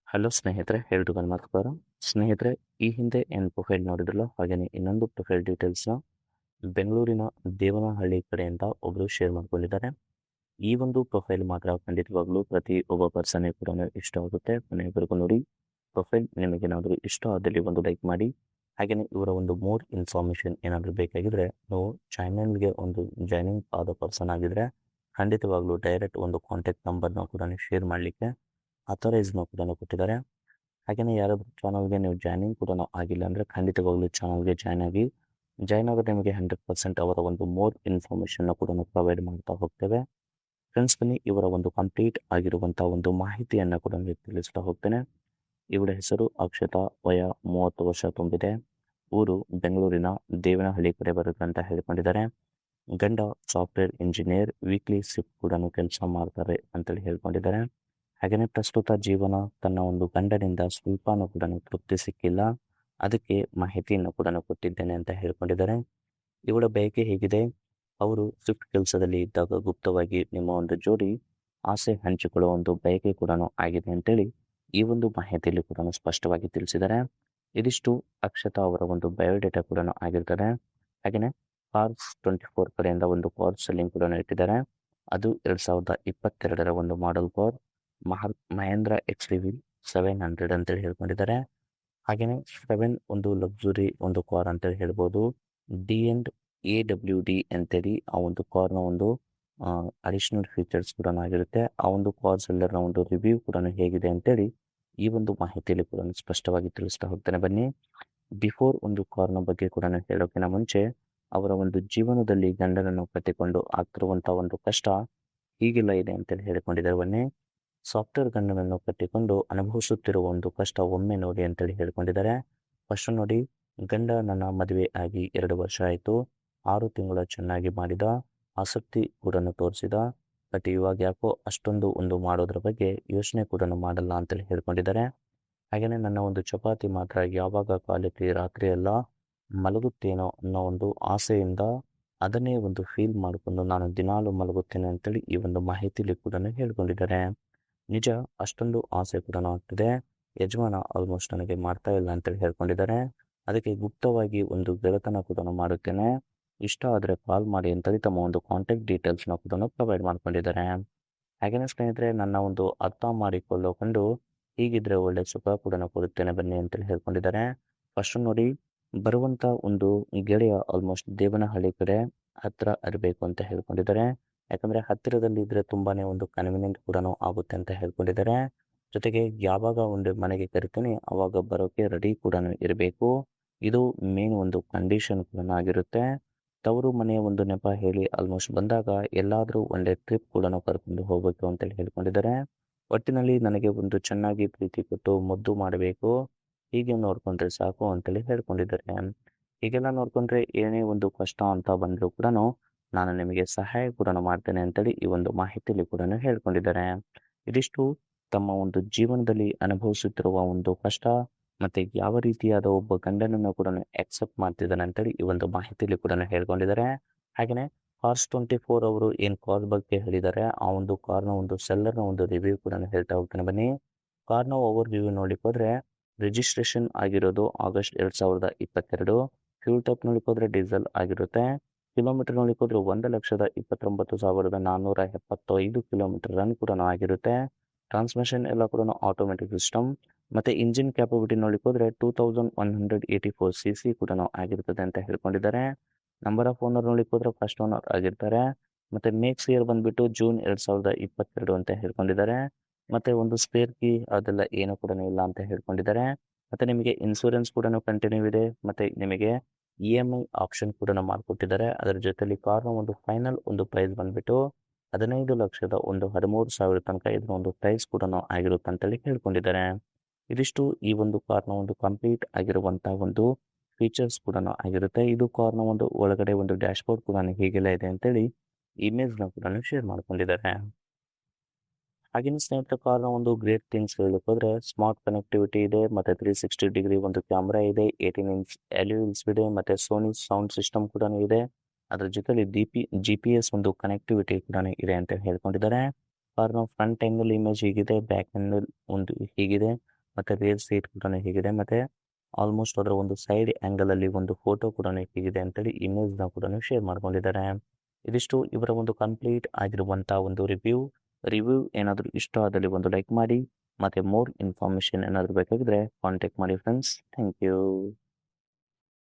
Hello ಸ್ನೇಹಿತರೆ, ಎಲ್ರಿಗೂ ನಮಸ್ಕಾರ. ಸ್ನೇಹಿತರೆ, ಈ ಹಿಂದೆ ಏನು ಪ್ರೊಫೈಲ್ ನೋಡಿದ್ರಲ್ಲ, ಹಾಗೆಯೇ ಇನ್ನೊಂದು ಪ್ರೊಫೈಲ್ ಡೀಟೇಲ್ಸ್ನ ಬೆಂಗಳೂರಿನ ದೇವನಹಳ್ಳಿ ಕಡೆಯಿಂದ ಒಬ್ಬರು ಶೇರ್ ಮಾಡ್ಕೊಂಡಿದ್ದಾರೆ. ಈ ಒಂದು ಪ್ರೊಫೈಲ್ ಮಾತ್ರ ಖಂಡಿತವಾಗ್ಲೂ ಪ್ರತಿ ಒಬ್ಬ ಪರ್ಸನ್ಗೆ ಕೂಡ ಇಷ್ಟವಾಗುತ್ತೆ. ಕೊನೆಯವರೆಗೂ ನೋಡಿ. ಪ್ರೊಫೈಲ್ ನಿಮಗೇನಾದರೂ ಇಷ್ಟ ಆದಲ್ಲಿ ಒಂದು ಲೈಕ್ ಮಾಡಿ. ಹಾಗೆಯೇ ಇವರ ಒಂದು ಮೋರ್ ಇನ್ಫಾರ್ಮೇಷನ್ ಏನಾದರೂ ಬೇಕಾಗಿದ್ದರೆ ನೀವು ಚಾನಲ್ಗೆ ಒಂದು ಜಾಯ್ನಿಂಗ್ ಆದ ಪರ್ಸನ್ ಆಗಿದ್ದರೆ ಖಂಡಿತವಾಗ್ಲೂ ಡೈರೆಕ್ಟ್ ಒಂದು ಕಾಂಟ್ಯಾಕ್ಟ್ ನಂಬರ್ನ ಕೂಡ ಶೇರ್ ಮಾಡಲಿಕ್ಕೆ ಅಥರೈಸ್ನ ಕೂಡ ಕೊಟ್ಟಿದ್ದಾರೆ. ಹಾಗೆಯೇ ಯಾರಾದರೂ ಚಾನಲ್ಗೆ ನೀವು ಜಾಯ್ನಿಂಗ್ ಕೂಡ ಆಗಿಲ್ಲ ಅಂದರೆ ಖಂಡಿತವಾಗ್ಲೂ ಚಾನಲ್ಗೆ ಜಾಯ್ನ್ ಆಗಿ. ಜಾಯ್ನ್ ಆಗೋದು ನಿಮಗೆ 100% ಅವರ ಒಂದು ಮೋರ್ ಇನ್ಫಾರ್ಮೇಷನ್ನ ಕೂಡ ಪ್ರೊವೈಡ್ ಮಾಡ್ತಾ ಹೋಗ್ತೇವೆ. ಫ್ರೆಂಡ್ಸ್, ಬನ್ನಿ ಇವರ ಒಂದು ಕಂಪ್ಲೀಟ್ ಆಗಿರುವಂಥ ಒಂದು ಮಾಹಿತಿಯನ್ನು ಕೂಡ ನಿಮಗೆ ತಿಳಿಸ್ತಾ ಹೋಗ್ತೇನೆ. ಇವರ ಹೆಸರು ಅಕ್ಷತಾ, ವಯ 30 ವರ್ಷ ತುಂಬಿದೆ. ಊರು ಬೆಂಗಳೂರಿನ ದೇವನಹಳ್ಳಿ ಕಡೆ ಬರುತ್ತೆ ಅಂತ ಹೇಳ್ಕೊಂಡಿದ್ದಾರೆ. ಗಂಡ ಸಾಫ್ಟ್ವೇರ್ ಇಂಜಿನಿಯರ್, ವೀಕ್ಲಿ ಶಿಫ್ಟ್ ಕೂಡ ಕೆಲಸ ಮಾಡ್ತಾರೆ ಅಂತೇಳಿ ಹೇಳ್ಕೊಂಡಿದ್ದಾರೆ. ಹಾಗೆಯೇ ಪ್ರಸ್ತುತ ಜೀವನ ತನ್ನ ಒಂದು ಗಂಡನಿಂದ ಸ್ವಲ್ಪನೂ ಕೂಡ ತೃಪ್ತಿ ಸಿಕ್ಕಿಲ್ಲ, ಅದಕ್ಕೆ ಮಾಹಿತಿಯನ್ನು ಕೂಡ ಕೊಟ್ಟಿದ್ದೇನೆ ಅಂತ ಹೇಳ್ಕೊಂಡಿದ್ದಾರೆ. ಇವಳ ಬಯಕೆ ಹೇಗಿದೆ, ಅವರು ಶಿಫ್ಟ್ ಕೆಲಸದಲ್ಲಿ ಇದ್ದಾಗ ಗುಪ್ತವಾಗಿ ನಿಮ್ಮ ಒಂದು ಜೋಡಿ ಆಸೆ ಹಂಚಿಕೊಳ್ಳುವ ಒಂದು ಬಯಕೆ ಕೂಡ ಆಗಿದೆ ಅಂತೇಳಿ ಈ ಒಂದು ಮಾಹಿತಿಯಲ್ಲಿ ಕೂಡ ಸ್ಪಷ್ಟವಾಗಿ ತಿಳಿಸಿದ್ದಾರೆ. ಇದಿಷ್ಟು ಅಕ್ಷತಾ ಅವರ ಒಂದು ಬಯೋಡೇಟಾ ಕೂಡ ಆಗಿರ್ತದೆ. ಹಾಗೆಯೇ ಕಾರ್ಸ್ 24 ಕಡೆಯಿಂದ ಒಂದು ಕಾರ್ ಸೆಲ್ಲಿಂಗ್ ಕೂಡ ಇಟ್ಟಿದ್ದಾರೆ. ಅದು 2022ರ ಒಂದು ಮಾಡೆಲ್ ಕಾರ್ ಮಹೇಂದ್ರ XUV 700 ಅಂತೇಳಿ ಹೇಳ್ಕೊಂಡಿದ್ದಾರೆ. ಹಾಗೆಯೇ 7 ಒಂದು ಲಕ್ಸುರಿ ಒಂದು ಕಾರ್ ಅಂತೇಳಿ ಹೇಳ್ಬೋದು. D&AWD ಅಂತೇಳಿ ಆ ಒಂದು ಕಾರ್ನ ಒಂದು ಅಡಿಷನಲ್ ಫೀಚರ್ಸ್ ಕೂಡ ಆಗಿರುತ್ತೆ. ಆ ಒಂದು ಕಾರ್ ಸೆಲ್ಲರ್ನ ಒಂದು ರಿವ್ಯೂ ಕೂಡ ಹೇಗಿದೆ ಅಂತೇಳಿ ಈ ಒಂದು ಮಾಹಿತಿಯಲ್ಲಿ ಕೂಡ ಸ್ಪಷ್ಟವಾಗಿ ತಿಳಿಸ್ತಾ ಹೋಗ್ತಾನೆ. ಬನ್ನಿ, ಬಿಫೋರ್ ಒಂದು ಕಾರ್ನ ಬಗ್ಗೆ ಕೂಡ ಹೇಳೋಕ್ಕಿಂತ ಮುಂಚೆ ಅವರ ಒಂದು ಜೀವನದಲ್ಲಿ ಗಂಡನನ್ನು ಕಟ್ಟಿಕೊಂಡು ಆಗ್ತಿರುವಂಥ ಒಂದು ಕಷ್ಟ ಹೀಗೆಲ್ಲ ಇದೆ ಅಂತೇಳಿ ಹೇಳಿಕೊಂಡಿದ್ದಾರೆ. ಬನ್ನಿ, ಸಾಫ್ಟ್ವೇರ್ ಗಂಡನನ್ನು ಕಟ್ಟಿಕೊಂಡು ಅನುಭವಿಸುತ್ತಿರುವ ಒಂದು ಕಷ್ಟ ಒಮ್ಮೆ ನೋಡಿ ಅಂತೇಳಿ ಹೇಳ್ಕೊಂಡಿದ್ದಾರೆ. ಫಸ್ಟ್ ನೋಡಿ, ಗಂಡ ನನ್ನ ಮದುವೆ ಆಗಿ 2 ವರ್ಷ ಆಯಿತು. 6 ತಿಂಗಳ ಚೆನ್ನಾಗಿ ಮಾಡಿದ, ಆಸಕ್ತಿ ಕೂಡ ತೋರಿಸಿದ. ಬಟ್ ಇವಾಗ ಯಾಕೋ ಅಷ್ಟೊಂದು ಒಂದು ಮಾಡೋದ್ರ ಬಗ್ಗೆ ಯೋಚನೆ ಕೂಡ ಮಾಡಲ್ಲ ಅಂತೇಳಿ ಹೇಳ್ಕೊಂಡಿದ್ದಾರೆ. ಹಾಗೆಯೇ ನನ್ನ ಒಂದು ಚಪಾತಿ ಮಾತ್ರ ಯಾವಾಗ ಕಾಲಕ್ಕೆ ರಾತ್ರಿ ಎಲ್ಲ ಮಲಗುತ್ತೇನೋ ಅನ್ನೋ ಒಂದು ಆಸೆಯಿಂದ ಅದನ್ನೇ ಒಂದು ಫೀಲ್ ಮಾಡಿಕೊಂಡು ನಾನು ದಿನಾಲು ಮಲಗುತ್ತೇನೆ ಅಂತೇಳಿ ಈ ಒಂದು ಮಾಹಿತಿಯಲ್ಲಿ ಕೂಡ ಹೇಳ್ಕೊಂಡಿದ್ದಾರೆ. ನಿಜ, ಅಷ್ಟೊಂದು ಆಸೆ ಕೂಡ ಆಗ್ತಿದೆ. ಯಜಮಾನ ಆಲ್ಮೋಸ್ಟ್ ನನಗೆ ಮಾಡ್ತಾ ಇಲ್ಲ ಅಂತೇಳಿ ಹೇಳ್ಕೊಂಡಿದ್ದಾರೆ. ಅದಕ್ಕೆ ಗುಪ್ತವಾಗಿ ಒಂದು ಗೆಳೆತನ ಕೂಡ ಮಾಡುತ್ತೇನೆ, ಇಷ್ಟ ಆದರೆ ಕಾಲ್ ಮಾಡಿ ಅಂತೇಳಿ ತಮ್ಮ ಒಂದು ಕಾಂಟ್ಯಾಕ್ಟ್ ಡೀಟೇಲ್ಸ್ನ ಕೂಡ ಪ್ರೊವೈಡ್ ಮಾಡ್ಕೊಂಡಿದ್ದಾರೆ. ಹಾಗೆಯೇ ಸ್ನೇಹಿತರೆ, ನನ್ನ ಒಂದು ಅರ್ಥ ಮಾಡಿಕೊಳ್ಳೋಕೊಂಡು ಹೀಗಿದ್ರೆ ಒಳ್ಳೆ ಸುಖ ಕೂಡ ಕೊಡುತ್ತೇನೆ ಬನ್ನಿ ಅಂತೇಳಿ ಹೇಳ್ಕೊಂಡಿದ್ದಾರೆ. ಫಸ್ಟ್ ನೋಡಿ, ಬರುವಂಥ ಒಂದು ಗೆಳೆಯ ಆಲ್ಮೋಸ್ಟ್ ದೇವನಹಳ್ಳಿ ಕಡೆ ಹತ್ತಿರ ಇರಬೇಕು ಅಂತ ಹೇಳ್ಕೊಂಡಿದ್ದಾರೆ. ಯಾಕಂದರೆ ಹತ್ತಿರದಲ್ಲಿ ಇದ್ದರೆ ತುಂಬಾ ಒಂದು ಕನ್ವಿನಿಯೆಂಟ್ ಕೂಡ ಆಗುತ್ತೆ ಅಂತ ಹೇಳ್ಕೊಂಡಿದ್ದಾರೆ. ಜೊತೆಗೆ ಯಾವಾಗ ಒಂದು ಮನೆಗೆ ಕರಿತೀನಿ ಆವಾಗ ಬರೋಕ್ಕೆ ರೆಡಿ ಕೂಡ ಇರಬೇಕು. ಇದು ಮೇನ್ ಒಂದು ಕಂಡೀಷನ್ ಕೂಡ ಆಗಿರುತ್ತೆ. ತವರು ಮನೆಯ ಒಂದು ನೆಪ ಹೇಳಿ ಆಲ್ಮೋಸ್ಟ್ ಬಂದಾಗ ಎಲ್ಲಾದರೂ ಒಳ್ಳೆ ಟ್ರಿಪ್ ಕೂಡ ಕರ್ಕೊಂಡು ಹೋಗಬೇಕು ಅಂತೇಳಿ ಹೇಳ್ಕೊಂಡಿದ್ದಾರೆ. ಒಟ್ಟಿನಲ್ಲಿ ನನಗೆ ಒಂದು ಚೆನ್ನಾಗಿ ಪ್ರೀತಿ ಕೊಟ್ಟು ಮುದ್ದು ಮಾಡಬೇಕು, ಹೀಗೆ ನೋಡ್ಕೊಂಡ್ರೆ ಸಾಕು ಅಂತೇಳಿ ಹೇಳ್ಕೊಂಡಿದ್ದಾರೆ. ಹೀಗೆಲ್ಲ ನೋಡ್ಕೊಂಡ್ರೆ ಏನೇ ಒಂದು ಕಷ್ಟ ಅಂತ ಬಂದರೂ ಕೂಡ ನಾನು ನಿಮಗೆ ಸಹಾಯ ಕೂಡ ಮಾಡ್ತೇನೆ ಅಂತೇಳಿ ಈ ಒಂದು ಮಾಹಿತಿಯಲ್ಲಿ ಕೂಡ ಹೇಳ್ಕೊಂಡಿದ್ದಾರೆ. ಇದಿಷ್ಟು ತಮ್ಮ ಒಂದು ಜೀವನದಲ್ಲಿ ಅನುಭವಿಸುತ್ತಿರುವ ಒಂದು ಕಷ್ಟ ಮತ್ತು ಯಾವ ರೀತಿಯಾದ ಒಬ್ಬ ಗಂಡನನ್ನು ಕೂಡ ಆಕ್ಸೆಪ್ಟ್ ಮಾಡ್ತಿದ್ದಾನೆ ಅಂತೇಳಿ ಈ ಒಂದು ಮಾಹಿತಿಯಲ್ಲಿ ಕೂಡ ಹೇಳ್ಕೊಂಡಿದ್ದಾರೆ. ಹಾಗೆಯೇ ಕಾರ್ಸ್ 24 ಅವರು ಏನು ಕಾರ್ ಬಗ್ಗೆ ಹೇಳಿದ್ದಾರೆ, ಆ ಒಂದು ಕಾರ್ನ ಒಂದು ಸೆಲ್ಲರ್ನ ಒಂದು ರಿವ್ಯೂ ಕೂಡ ಹೇಳ್ತಾ ಹೋಗ್ತಾನೆ. ಬನ್ನಿ, ಕಾರ್ನ ಓವರ್ ರಿವ್ಯೂ ನೋಡಲಿಕ್ಕೆ ಹೋದರೆ ರಿಜಿಸ್ಟ್ರೇಷನ್ ಆಗಿರೋದು ಆಗಸ್ಟ್ 2022. ಫ್ಯೂಲ್ ಟೈಪ್ ನೋಡಲಿಕ್ಕೆ ಹೋದರೆ ಡೀಸೆಲ್ ಆಗಿರುತ್ತೆ. ಕಿಲೋಮೀಟರ್ ನೋಡಲಿಕ್ಕೆ ಹೋದರೆ 1,29,475 ಕಿಲೋಮೀಟರ್ ರನ್ ಕೂಡ ಆಗಿರುತ್ತೆ. ಟ್ರಾನ್ಸ್ಮಿಷನ್ ಎಲ್ಲ ಕೂಡ ಆಟೋಮೆಟಿಕ್ ಸಿಸ್ಟಮ್. ಮತ್ತು ಇಂಜಿನ್ ಕ್ಯಾಪಬಿಲಿಟಿ ನೋಡಲಿಕ್ಕೆ ಹೋದರೆ 2184 cc ಕೂಡ ಆಗಿರ್ತದೆ ಅಂತ ಹೇಳ್ಕೊಂಡಿದ್ದಾರೆ. ನಂಬರ್ ಆಫ್ ಓನರ್ ನೋಡಲಿಕ್ಕೆ ಹೋದರೆ ಫಸ್ಟ್ ಓನರ್ ಆಗಿರ್ತಾರೆ. ಮತ್ತು ಮೇಕ್ಸ್ ಇಯರ್ ಬಂದುಬಿಟ್ಟು ಜೂನ್ 2022 ಅಂತ ಹೇಳ್ಕೊಂಡಿದ್ದಾರೆ. ಮತ್ತು ಒಂದು ಸ್ಪೇರ್ ಕೀ ಅದೆಲ್ಲ ಏನೂ ಕೂಡ ಇಲ್ಲ ಅಂತ ಹೇಳ್ಕೊಂಡಿದ್ದಾರೆ. ಮತ್ತು ನಿಮಗೆ ಇನ್ಸೂರೆನ್ಸ್ ಕೂಡ ಕಂಟಿನ್ಯೂ ಇದೆ. ಮತ್ತು ನಿಮಗೆ EMI ಆಪ್ಷನ್ ಕೂಡ ಮಾಡಿಕೊಟ್ಟಿದ್ದಾರೆ. ಅದರ ಜೊತೆಲಿ ಕಾರ್ನ ಒಂದು ಫೈನಲ್ ಒಂದು ಪ್ರೈಸ್ ಬಂದುಬಿಟ್ಟು 15,13,000 ತನಕ ಇದರ ಒಂದು ಪ್ರೈಸ್ ಕೂಡ ಆಗಿರುತ್ತೆ ಅಂತೇಳಿ ಹೇಳ್ಕೊಂಡಿದ್ದಾರೆ. ಇದಿಷ್ಟು ಈ ಒಂದು ಕಾರ್ನ ಒಂದು ಕಂಪ್ಲೀಟ್ ಆಗಿರುವಂಥ ಒಂದು ಫೀಚರ್ಸ್ ಕೂಡ ಆಗಿರುತ್ತೆ. ಇದು ಕಾರ್ನ ಒಂದು ಒಳಗಡೆ ಒಂದು ಡ್ಯಾಶ್ಬೋರ್ಡ್ ಕೂಡ ಹೀಗೆಲ್ಲ ಇದೆ ಅಂತೇಳಿ ಇಮೇಜ್ನ ಕೂಡ ಶೇರ್ ಮಾಡ್ಕೊಂಡಿದ್ದಾರೆ. ಹಾಗೆಯೇ ಸ್ನೇಹಿತರೆ, ಕಾರ್ನ ಒಂದು ಗ್ರೇಟ್ ಥಿಂಗ್ಸ್ ಹೇಳಕ್ಕೆ ಹೋದರೆ ಸ್ಮಾರ್ಟ್ ಕನೆಕ್ಟಿವಿಟಿ ಇದೆ, ಮತ್ತು 360 ಡಿಗ್ರಿ ಒಂದು ಕ್ಯಾಮ್ರಾ ಇದೆ, 18 ಇಂಚ್ LULs ಇದೆ, ಮತ್ತು ಸೋನಿ ಸೌಂಡ್ ಸಿಸ್ಟಮ್ ಕೂಡ ಇದೆ. ಅದರ ಜೊತೆಲಿ GPS ಒಂದು ಕನೆಕ್ಟಿವಿಟಿ ಕೂಡ ಇದೆ ಅಂತ ಹೇಳ್ಕೊಂಡಿದ್ದಾರೆ. ಕಾರ್ನ ಫ್ರಂಟ್ ಆ್ಯಂಗಲ್ ಇಮೇಜ್ ಹೀಗಿದೆ, ಬ್ಯಾಕ್ ಆ್ಯಂಗಲ್ ಒಂದು ಹೀಗಿದೆ. ಮತ್ತು ರಿಯಲ್ ಸೀಟ್ ಕೂಡ ಹೇಗಿದೆ, ಮತ್ತು ಆಲ್ಮೋಸ್ಟ್ ಅದರ ಒಂದು ಸೈಡ್ ಆ್ಯಂಗಲಲ್ಲಿ ಒಂದು ಫೋಟೋ ಕೂಡ ಹೇಗಿದೆ ಅಂತೇಳಿ ಇಮೇಜ್ನ ಕೂಡ ಶೇರ್ ಮಾಡ್ಕೊಂಡಿದ್ದಾರೆ. ಇದಿಷ್ಟು ಇವರ ಒಂದು ಕಂಪ್ಲೀಟ್ ಆಗಿರುವಂಥ ಒಂದು ರಿವ್ಯೂ ಏನಾದರೂ ಇಷ್ಟ ಆದಲ್ಲಿ ಒಂದು ಲೈಕ್ ಮಾಡಿ, ಮತ್ತು ಮೋರ್ ಇನ್ಫಾರ್ಮೇಷನ್ ಏನಾದರೂ ಬೇಕಾಗಿದ್ರೆ ಕಾಂಟ್ಯಾಕ್ಟ್ ಮಾಡಿ ಫ್ರೆಂಡ್ಸ್. Thank you.